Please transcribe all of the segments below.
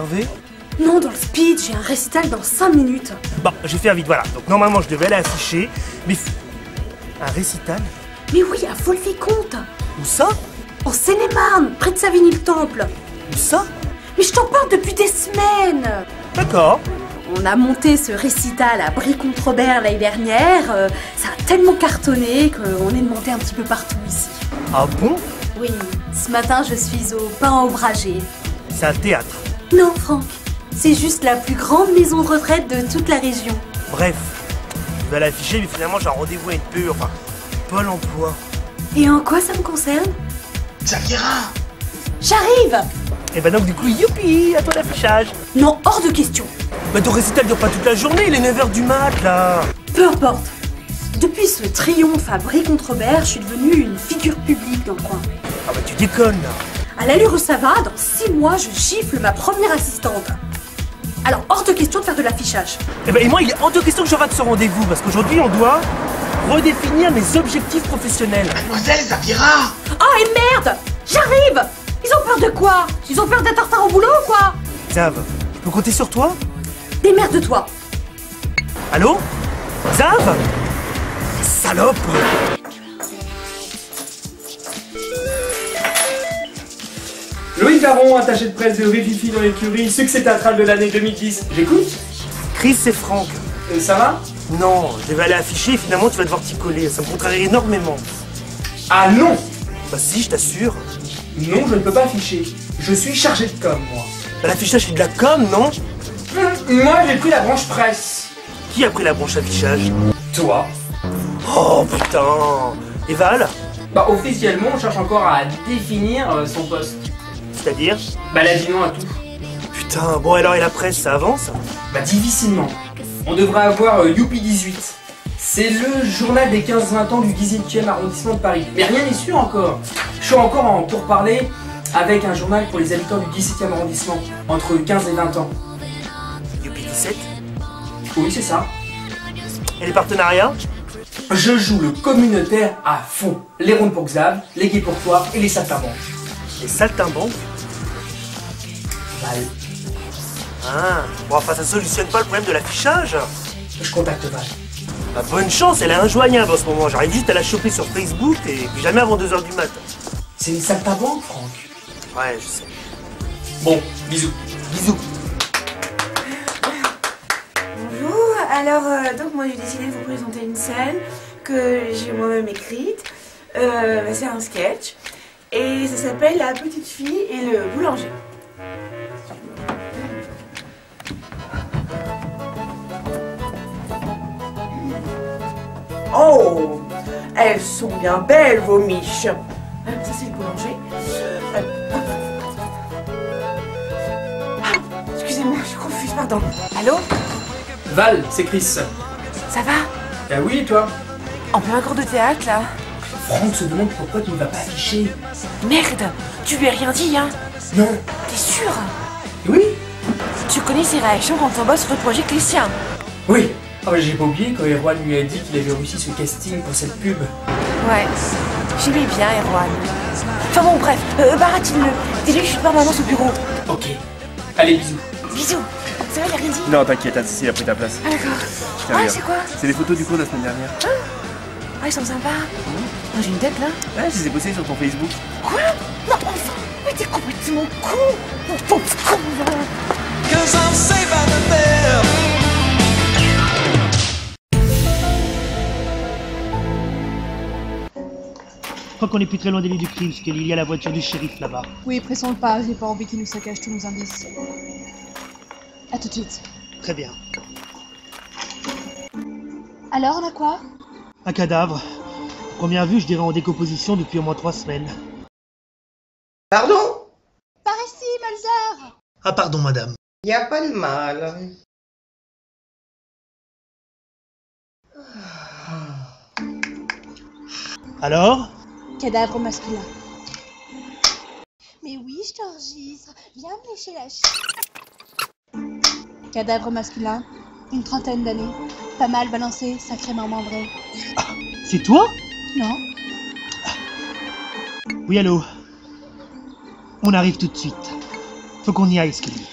énervé? Non, dans le speed, j'ai un récital dans 5 minutes. Bon, je vais faire vite, voilà. Donc normalement je devais aller afficher, mais... Un récital? Mais oui, à Folle-les-Comtes. Où ça? En Seine-et-Marne, près de Savigny-le-Temple. Où ça? Mais je t'en parle depuis des semaines. D'accord. On a monté ce récital à Brie-Comte-Robert l'année dernière. Ça a tellement cartonné qu'on est demandé un petit peu partout ici. Ah bon? Oui, ce matin je suis au Pain Ombragé. C'est un théâtre. Non, Franck, c'est juste la plus grande maison de retraite de toute la région. Bref, je vais aller afficher, mais finalement j'ai un rendez-vous à une PE, enfin, Pôle emploi. Et en quoi ça me concerne? Xaviera! J'arrive! Et bah donc du coup, youpi, à toi l'affichage. Non, hors de question. Bah ton récital dure pas toute la journée, il est 9h du mat là. Peu importe. Depuis ce triomphe à Brie-Comte-Robert, je suis devenue une figure publique dans le coin. Ah bah tu déconnes là. À l'allure où ça va, dans 6 mois, je gifle ma première assistante. Alors, hors de question de faire de l'affichage. Et bah et moi, il est hors de question que je rate ce rendez-vous, parce qu'aujourd'hui on doit redéfinir mes objectifs professionnels. Mademoiselle Xaviera! Oh, et merde! J'arrive! Ils ont peur de quoi? Ils ont peur d'être en retard au boulot ou quoi? Zav, je peux compter sur toi? Démerde-toi! Allô? Zav? Salope! Loïc Caron, attaché de presse de Rififi dans l'écurie, succès théâtral de l'année 2010. J'écoute? Chris, c'est Franck. Ça va? Non, je devais aller afficher et finalement tu vas devoir t'y coller. Ça me contrarie énormément. Ah non! Bah si, je t'assure. Non, je ne peux pas afficher. Je suis chargé de com, moi. Bah l'affichage c'est de la com, non? Moi, j'ai pris la branche presse. Qui a pris la branche affichage? Toi? Oh putain! Et Val? Bah, officiellement, on cherche encore à définir son poste. C'est-à-dire? Bah, elle a dit non à tout. Putain, bon alors et la presse, ça avance? Bah, difficilement. On devrait avoir Youpi 18. C'est le journal des 15-20 ans du 18e arrondissement de Paris. Mais rien n'est sûr encore. Je suis encore en pourparlers avec un journal pour les habitants du 17e arrondissement, entre 15 et 20 ans. Youpi 17? Oui, c'est ça. Et les partenariats? Je joue le communautaire à fond. Les rondes pour Xav, les gays pour toi et les saltimbanques. Les saltimbanques? Val. Ah, bon enfin ça solutionne pas le problème de l'affichage. Je contacte Val. Bah bonne chance, elle est injoignable en ce moment. J'arrive juste à la choper sur Facebook et puis jamais avant 2h du mat. C'est une saltimbanque, Franck. Ouais, je sais. Bon, bisous. Bisous. Bonjour, alors donc moi j'ai décidé de vous présenter une scène que j'ai moi-même écrite. C'est un sketch et ça s'appelle La petite fille et le boulanger. Oh, elles sont bien belles vos miches. Ça c'est le boulanger. Excusez-moi, je suis confuse, pardon. Allô? Val, c'est Chris. Ça va? Ah oui, et toi? En plein cours de théâtre là. Franck se demande pourquoi tu ne vas pas afficher. Merde, tu lui as rien dit hein? Non. T'es sûr? Oui? Tu connais ses réactions quand on bosse sur le projet Christian? Oui. Oh, j'ai pas oublié quand Erwan lui a dit qu'il avait réussi ce casting pour cette pub. Ouais, j'aimais bien Erwan. Enfin bon, bref, baratine-le. Dis-lui que je suis pas maintenant au bureau. Ok. Allez, bisous. Bisous. Ça va, il a rien dit? Non, t'inquiète, Cécile a pris ta place. Ah d'accord. Je te Ah, regarde. c'est quoi? C'est les photos du cours de la semaine dernière. Ah, ils sont sympas. Oh, j'ai une tête là. Ouais, je les ai postées sur ton Facebook. Quoi? Non, enfin, mais t'es complètement con. Mon pauvre con là. Je crois qu'on est plus très loin des lieux du crime, parce qu'il y a la voiture du shérif là-bas. Oui, pressons le pas, j'ai pas envie qu'il nous saccage tous nos indices. A tout de suite. Très bien. Alors, on a quoi? Un cadavre. Première vue, je dirais en décomposition depuis au moins 3 semaines. Pardon? Par ici, Malzer! Ah pardon madame. Y a pas de mal. Alors? Cadavre masculin. Mais oui, je t'enregistre. Viens me lécher la Cadavre masculin, une trentaine d'années. Pas mal balancé, sacrément membré. C'est toi? Non? Oui, allô? On arrive tout de suite. Faut qu'on y aille, Skelly.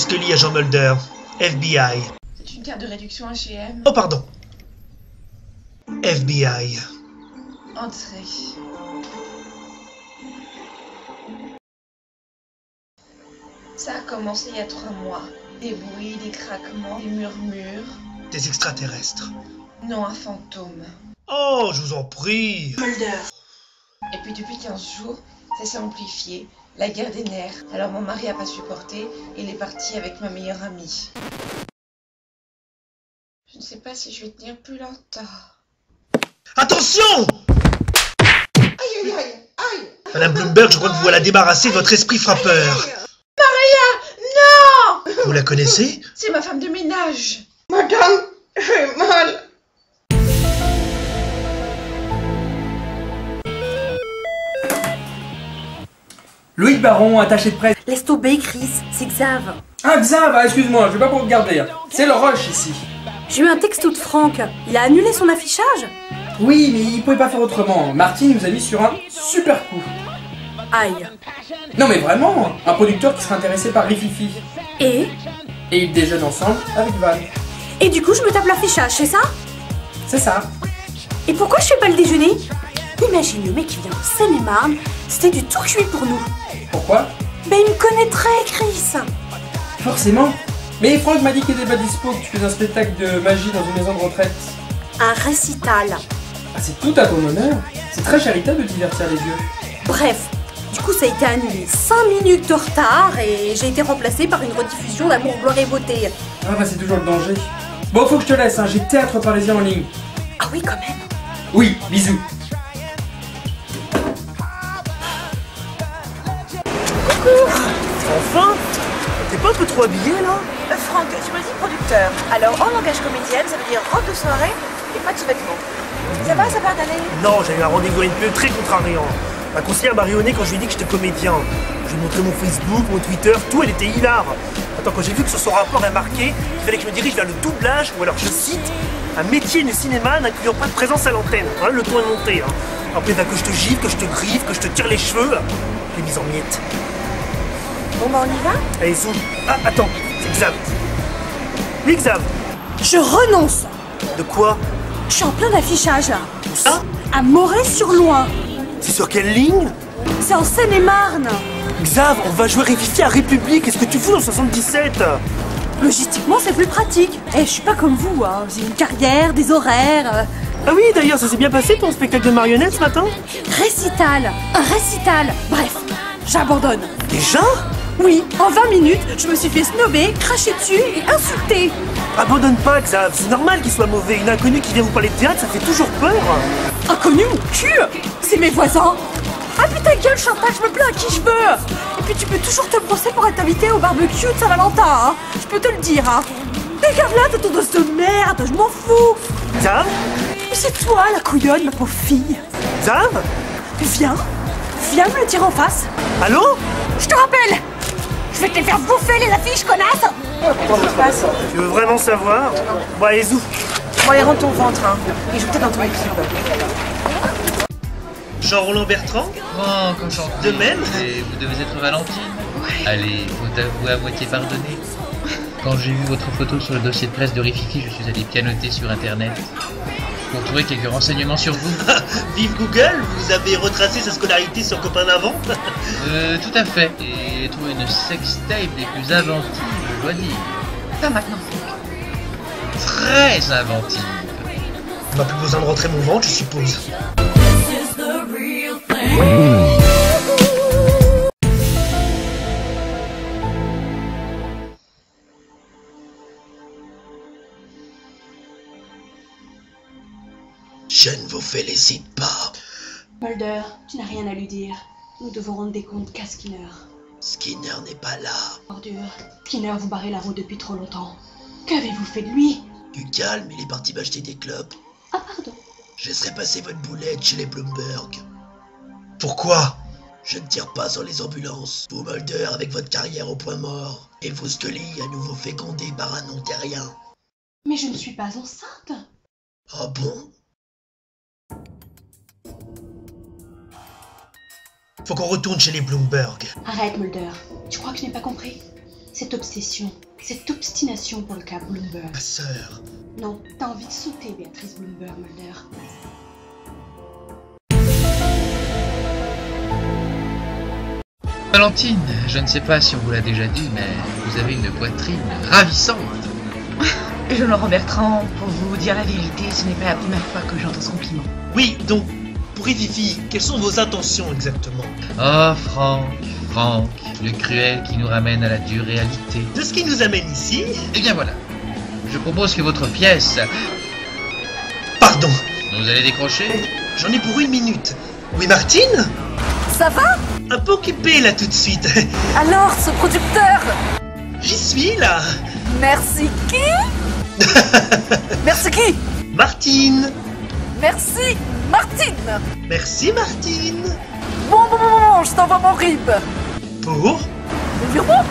Scully, agent Mulder. FBI. C'est une carte de réduction H&M. Oh, pardon. FBI. Entrez. Ça a commencé il y a 3 mois. Des bruits, des craquements, des murmures. Des extraterrestres. Non, un fantôme. Oh, je vous en prie. Mulder. Et puis depuis 15 jours, ça s'est amplifié. La guerre des nerfs. Alors mon mari a pas supporté et il est parti avec ma meilleure amie. Je ne sais pas si je vais tenir plus longtemps. Attention! Aïe aïe aïe aïe. Madame Bloomberg, je crois que vous la débarrasser de votre esprit frappeur. Maria, non! Vous la connaissez? C'est ma femme de ménage. Madame, j'ai mal. Loïc Baron, attaché de presse. Laisse tomber, Chris, c'est Xav. Ah, Xav, excuse-moi, je vais pas pour regarder. Hein. C'est le rush ici. J'ai eu un texto de Franck. Il a annulé son affichage. Oui, mais il pouvait pas faire autrement. Martine nous a mis sur un super coup. Aïe. Non mais vraiment, un producteur qui serait intéressé par Rififi. Et Et ils déjeunent ensemble avec Van. Et du coup, je me tape l'affichage, c'est ça? C'est ça. Et pourquoi je fais pas le déjeuner? Imagine, le mec qui vient de Seine-et-Marne, c'était du tout cuit pour nous. Pourquoi? Ben, il me connaîtrait, Chris. Forcément. Mais Franck m'a dit qu'il était pas dispo, que tu fais un spectacle de magie dans une maison de retraite. Un récital. Ah, c'est tout à ton honneur. C'est très charitable de divertir les vieux. Bref, du coup, ça a été annulé 5 minutes de retard et j'ai été remplacée par une rediffusion d'Amour, Gloire et Beauté. Ah bah c'est toujours le danger. Bon, faut que je te laisse, hein. J'ai Théâtre Parisien en ligne. Ah oui, quand même. Oui, bisous. Enfin? T'es pas un peu trop habillé là? Franck, tu me dis producteur. Alors en langage comédienne, ça veut dire robe de soirée et pas de sous-vêtements. Ça va d'aller? Non, j'ai eu un rendez-vous avec une période très contrariant. Ma conseillère m'a rayonné quand je lui ai dit que j'étais comédien. Je lui ai montré mon Facebook, mon Twitter, tout, elle était hilar. Attends, quand j'ai vu que sur son rapport est marqué qu'il fallait que je me dirige vers le doublage, ou alors je cite, un métier de cinéma n'incluant pas de présence à l'antenne. Hein, le ton est monté. Hein. Après, il va que je te gifle, que je te griffe, que je te tire les cheveux. Je l'ai mise en miettes. Bon bah on y va? Allez, zoom. Ah, attends, c'est Xav. Oui, Xav. Je renonce. De quoi? Je suis en plein affichage là. Où ça? À Moret-sur-Loing. C'est sur quelle ligne? C'est en Seine-et-Marne. Xav, on va jouer Rififi à République. Qu'est-ce que tu fous dans le 77? Logistiquement, c'est plus pratique. Eh, je suis pas comme vous, hein. J'ai une carrière, des horaires. Ah oui, d'ailleurs, ça s'est bien passé ton spectacle de marionnettes ce matin? Récital. Un récital. Bref, j'abandonne. Déjà? Oui, en 20 minutes, je me suis fait snobber, cracher dessus et insulter. Abandonne pas, Xav. C'est normal qu'il soit mauvais. Une inconnue qui vient vous parler de théâtre, ça fait toujours peur. Inconnu, mon cul. C'est mes voisins. Ah putain gueule, chantage, je me plains à qui je veux. Et puis tu peux toujours te brosser pour être invité au barbecue de Saint-Valentin, hein. Je peux te le dire, hein. Regarde là, t'as ton dos de merde, je m'en fous. Xav? Mais c'est toi, la couillonne, ma pauvre fille. Xav? Viens me le dire en face. Allô? Je te rappelle. Je vais te les faire bouffer, les affiches, connasse. Tu veux vraiment savoir? Bon, allez, zou. Bon allez, rentre ton ventre, hein. Et je vais peut-être dans ton équipe. Jean-Roland Bertrand? Franck, enchanté. De même? Et vous devez être Valentine. Allez, faut avouer à moitié pardonner. Quand j'ai vu votre photo sur le dossier de presse de Rififi, je suis allé pianoter sur internet pour trouver quelques renseignements sur vous. Vive Google, vous avez retracé sa scolarité sur Copain d'avant? Tout à fait. Et trouvé une sextape des plus inventives, je dois dire. Pas maintenant, Franck. Très inventive. On n'a plus besoin de rentrer mon ventre, je suppose. Je ne vous félicite pas. Mulder, tu n'as rien à lui dire. Nous devons rendre des comptes qu'à Skinner. Skinner n'est pas là. Ordure, Skinner vous barrez la route depuis trop longtemps. Qu'avez-vous fait de lui? Du calme, il est parti m'acheter des clopes. Ah pardon. Je laisserai passer votre boulette chez les Bloomberg. Pourquoi? Je ne tire pas sur les ambulances. Vous, Mulder, avec votre carrière au point mort. Et vous, Scully, à nouveau fécondé par un non-terrien. Mais je ne suis pas enceinte. Ah bon? Faut qu'on retourne chez les Bloomberg. Arrête, Mulder. Tu crois que je n'ai pas compris? Cette obsession, cette obstination pour le cas Bloomberg. Ma sœur. Non, t'as envie de sauter, Béatrice Bloomberg, Mulder. Valentine, je ne sais pas si on vous l'a déjà dit, mais vous avez une poitrine ravissante. Jean-Laurent Bertrand, pour vous dire la vérité, ce n'est pas la première fois que j'entends ce compliment. Oui, donc, pour Rififi, quelles sont vos intentions exactement? Oh, Franck, le cruel qui nous ramène à la dure réalité. De ce qui nous amène ici? Eh bien voilà, je propose que votre pièce... Pardon, Vous allez décrocher? j'en ai pour 1 minute. Oui, Martine? Ça va? Un peu occupé là tout de suite. Alors, ce producteur? J'y suis là. Merci qui? Merci qui? Martine. Merci, Martine. Merci Martine. Bon, je t'envoie mon RIB. Pour? Le virement?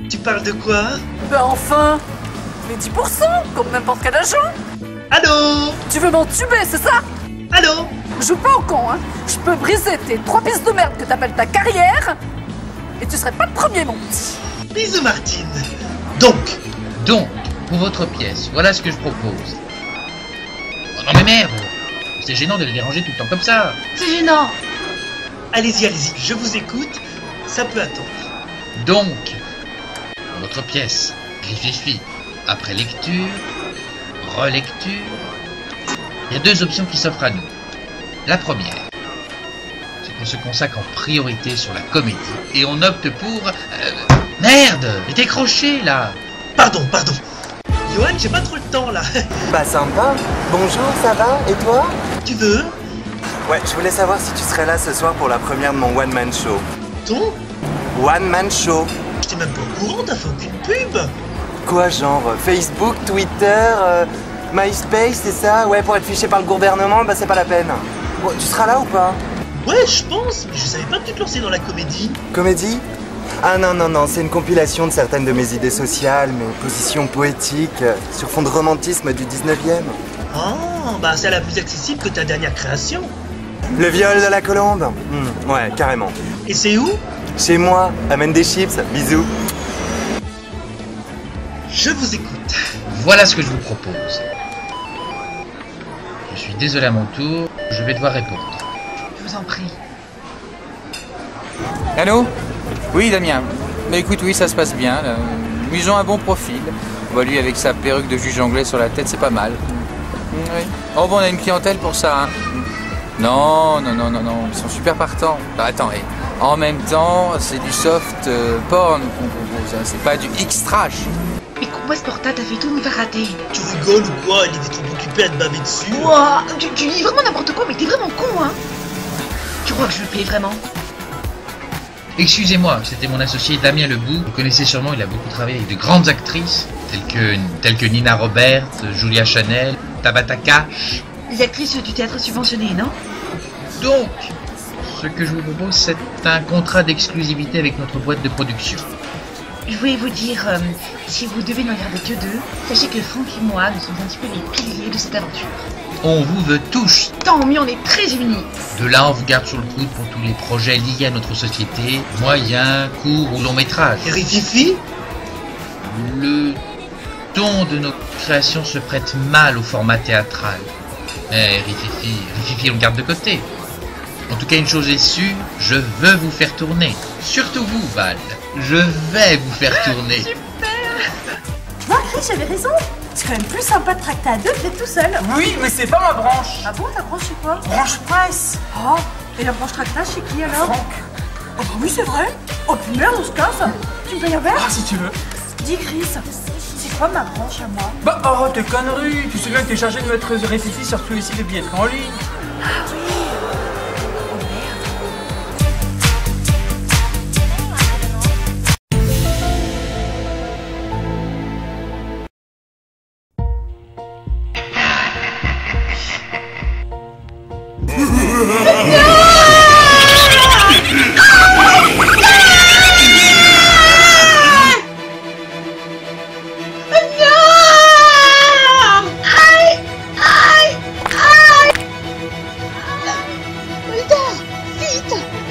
Tu parles de quoi? Ben enfin, les 10%, comme n'importe quel agent. Allô? Tu veux m'entuber, c'est ça? Allô? Joue pas au con, hein. Je peux briser tes 3 pistes de merde que t'appelles ta carrière, et tu serais pas le premier, mon petit. Bisous Martine. Donc, pour votre pièce, voilà ce que je propose. Oh non mais merde! C'est gênant de les déranger tout le temps comme ça. C'est gênant. allez-y, je vous écoute. Ça peut attendre. Donc, votre pièce, Rififi, après lecture, relecture, il y a 2 options qui s'offrent à nous. La première, c'est qu'on se consacre en priorité sur la comédie et on opte pour... merde, mais décroché là. Pardon. Johan, j'ai pas trop le temps là. Bah sympa. Bonjour, ça va? Et toi? Tu veux? Ouais, je voulais savoir si tu serais là ce soir pour la première de mon one-man show. Ton? One-man show. J'étais même pas au courant, t'as fait aucune pub. Quoi, genre Facebook, Twitter, MySpace, c'est ça? Ouais, pour être fiché par le gouvernement, bah c'est pas la peine. Bon, tu seras là ou pas? Ouais, je pense, mais je savais pas que tu te lançais dans la comédie. Comédie? Ah non, c'est une compilation de certaines de mes idées sociales, mes positions poétiques, sur fond de romantisme du 19e. Ah, bah c'est la plus accessible que ta dernière création. Le viol de la colombe? Ouais, carrément. Et c'est où? Chez moi, amène des chips, bisous. Je vous écoute. Voilà ce que je vous propose. Je suis désolé à mon tour, je vais devoir répondre. Je vous en prie. Allô? Oui, Damien. Bah écoute, oui, ça se passe bien. Là. Ils ont un bon profil. Bah, lui, avec sa perruque de juge anglais sur la tête, c'est pas mal. Oui. Oh bon, on a une clientèle pour ça. Hein. Non, ils sont super partants. Bah, attends, en même temps, c'est du soft porn qu'on propose. Hein. C'est pas du X-trash. Mais pourquoi ce portable t'as fait tout me faire rater? Tu rigoles ou quoi? Il était trop occupé à te baver dessus. Ouah, tu dis vraiment n'importe quoi, mais t'es vraiment con, hein. Tu crois que je le plais vraiment? Excusez-moi, c'était mon associé Damien Lebout. Vous connaissez sûrement, il a beaucoup travaillé avec de grandes actrices, telles que Nina Roberts, Julia Chanel, Tabata Cash. Les actrices du théâtre subventionné, non? Donc, ce que je vous propose, c'est un contrat d'exclusivité avec notre boîte de production. Je voulais vous dire, si vous devez n'en garder que 2, sachez que Franck et moi, nous sommes un petit peu les piliers de cette aventure. On vous veut tous. Tant mieux, on est très unis. De là, on vous garde sur le coude pour tous les projets liés à notre société, moyen, court ou long métrage. Et Rififi? Le ton de nos créations se prête mal au format théâtral. Mais Rififi, on le garde de côté. En tout cas, une chose est sûre, je veux vous faire tourner. Surtout vous, Val. Je vais vous faire tourner. Super. Tu vois, Chris, j'avais raison. C'est quand même plus sympa de tracter à 2 que d'être tout seul. Oui, mais c'est pas ma branche. Ah bon, ta branche c'est quoi? Branche presse. Oh, et la branche tractage c'est qui alors? Franck. Oh bah oui, c'est vrai. Oh puis merde, on se casse. Tu me payes un verre? Ah, si tu veux. Dis Chris, c'est quoi ma branche à moi? Bah, oh, tes conneries. Tu sais bien que t'es chargé de mettre Rififi sur tous les sites de billetterie en ligne. Ah oui.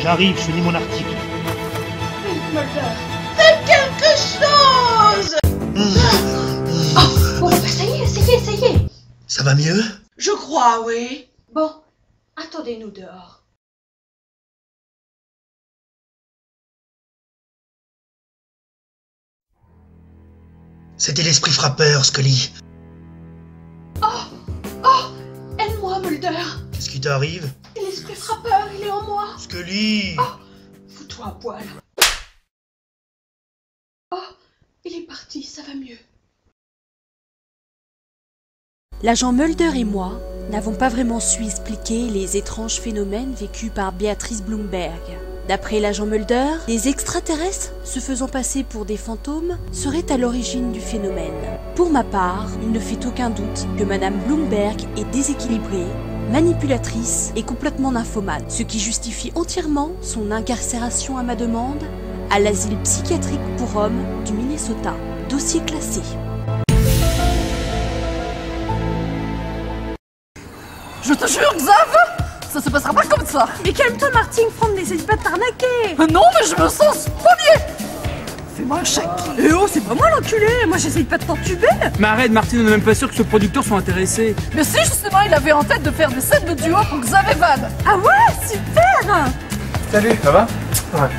J'arrive, je finis mon article. Mulder, fais quelque chose! Ça va mieux? Je crois, oui. Bon, attendez-nous dehors. C'était l'esprit frappeur, Scully. Aide-moi, Mulder. Qu'est-ce qui t'arrive? L'esprit frappeur, il est en moi. Scully! Fous-toi à poil. Oh, il est parti, ça va mieux. L'agent Mulder et moi n'avons pas vraiment su expliquer les étranges phénomènes vécus par Beatrice Bloomberg. D'après l'agent Mulder, les extraterrestres, se faisant passer pour des fantômes, seraient à l'origine du phénomène. Pour ma part, il ne fait aucun doute que Madame Bloomberg est déséquilibrée, manipulatrice et complètement nymphomane, ce qui justifie entièrement son incarcération à ma demande à l'asile psychiatrique pour hommes du Minnesota. Dossier classé. Je te jure, Xav, ça se passera pas comme ça. Mais calme-toi, Martine, Franck n'essaie pas de t'arnaquer. Non, mais je me sens spolié. Fais-moi un chèque. Eh oh, c'est pas moi l'enculé. Moi, j'essaye pas de t'entuber. Mais arrête, Martine, on n'est même pas sûr que ce producteur soit intéressé. Mais si, justement, il avait en tête de faire des scènes de duo pour Xav et Van. Ah ouais, super. Salut, ça va? Ouais.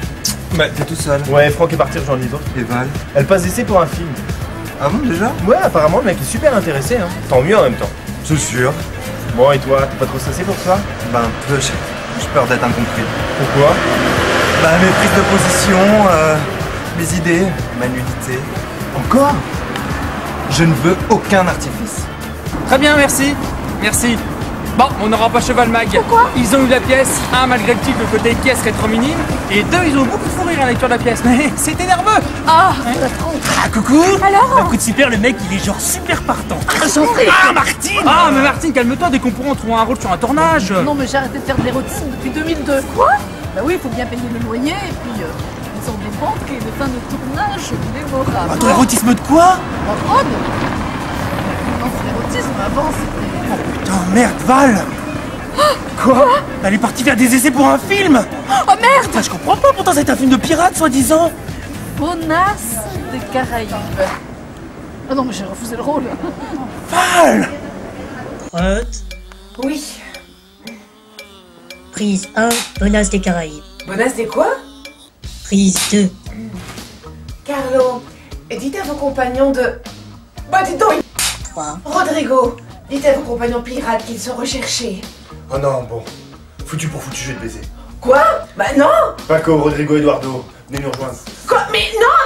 Bah, t'es tout seul. Ouais, Franck est parti rejoindre les autres. Et Val? Elle passe d'essai pour un film. Ah bon, déjà? Ouais, apparemment, le mec est super intéressé, hein. Tant mieux en même temps. C'est sûr. Bon, et toi, t'es pas trop stressé pour ça? Ben, un peu, j'ai peur d'être incompris. Pourquoi? Bah, mes prises de position, mes idées, ma nudité. Encore? Je ne veux aucun artifice. Très bien, merci. Merci. Bon, on n'aura pas Cheval Mag. Pourquoi? Ils ont eu la pièce, un malgré le titre, le côté caisse rétro minime, et deux, ils ont beaucoup de fou rire à la lecture de la pièce. Mais c'était nerveux. Ah, Ah, coucou! alors? Un coup de super, le mec, il est genre super partant. Ah, Martine! Ah, mais Martine, calme-toi, dès qu'on pourra, on trouvera un rôle sur un tournage. Non, mais j'ai arrêté de faire de l'érotisme depuis 2002. Quoi? Bah oui, il faut bien payer le loyer, et puis ils ont des banques et des fins de tournage mémorables. Ton érotisme de quoi? En robe? Non, c'est l'érotisme, avant c'était... Putain, merde, Val! Quoi? Elle est partie faire des essais pour un film! Oh merde! Ah, je comprends pas, pourtant c'est un film de pirate, soi-disant! Bonasse des Caraïbes. Ah non, mais j'ai refusé le rôle. Val! Oui. Prise 1, Bonasse des Caraïbes. Bonasse des quoi? Prise 2. Carlo, dites à vos compagnons de... Bah dites donc. Quoi? Rodrigo, dites à vos compagnons pirates qu'ils sont recherchés. Oh non, bon. Foutu pour foutu, je vais te baiser. Quoi? Bah non! Paco, Rodrigo, Eduardo, venez nous rejoindre. Quoi? Mais non!